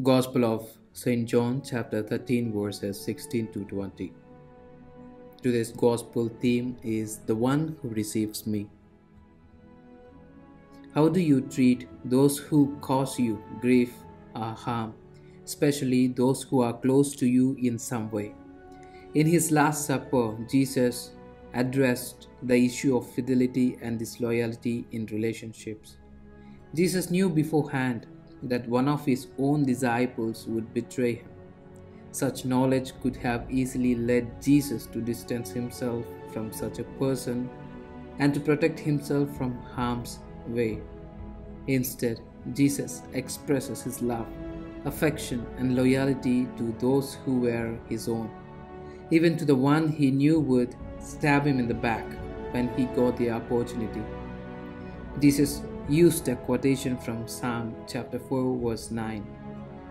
Gospel of St. John, chapter 13, verses 16 to 20. Today's Gospel theme is the one who receives me. How do you treat those who cause you grief or harm, especially those who are close to you in some way? In his Last Supper, Jesus addressed the issue of fidelity and disloyalty in relationships. Jesus knew beforehand that one of his own disciples would betray him. Such knowledge could have easily led Jesus to distance himself from such a person and to protect himself from harm's way. Instead, Jesus expresses his love, affection, and loyalty to those who were his own, even to the one he knew would stab him in the back when he got the opportunity. Jesus used a quotation from Psalm chapter 4 verse 9,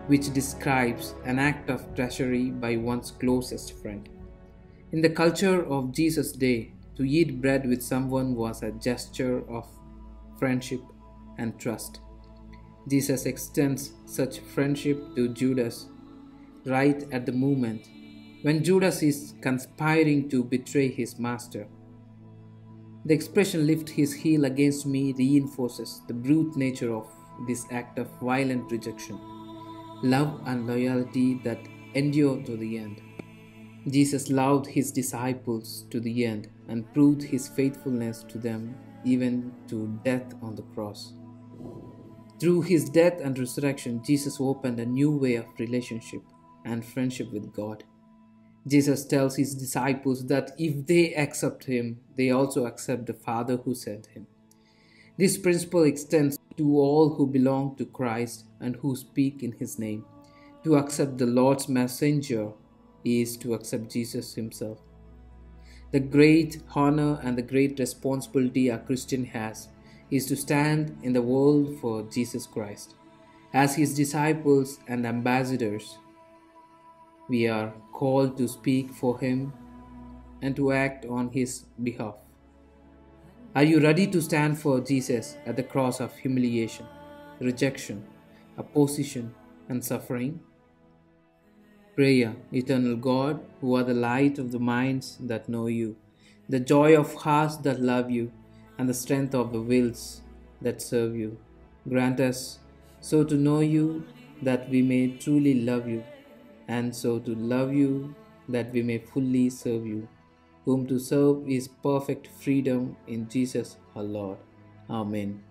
which describes an act of treachery by one's closest friend. In the culture of Jesus' day, to eat bread with someone was a gesture of friendship and trust. Jesus extends such friendship to Judas right at the moment when Judas is conspiring to betray his master. The expression "lift his heel against me" reinforces the brute nature of this act of violent rejection, love and loyalty that endure to the end. Jesus loved his disciples to the end and proved his faithfulness to them even to death on the cross. Through his death and resurrection, Jesus opened a new way of relationship and friendship with God. Jesus tells his disciples that if they accept him, they also accept the Father who sent him. This principle extends to all who belong to Christ and who speak in his name. To accept the Lord's messenger is to accept Jesus himself. The great honor and the great responsibility a Christian has is to stand in the world for Jesus Christ. As his disciples and ambassadors, we are called to speak for him and to act on his behalf. Are you ready to stand for Jesus at the cross of humiliation, rejection, opposition, and suffering? Prayer. Eternal God, who are the light of the minds that know you, the joy of hearts that love you, and the strength of the wills that serve you, grant us so to know you that we may truly love you, and so to love you that we may fully serve you, whom to serve is perfect freedom in Jesus our Lord. Amen.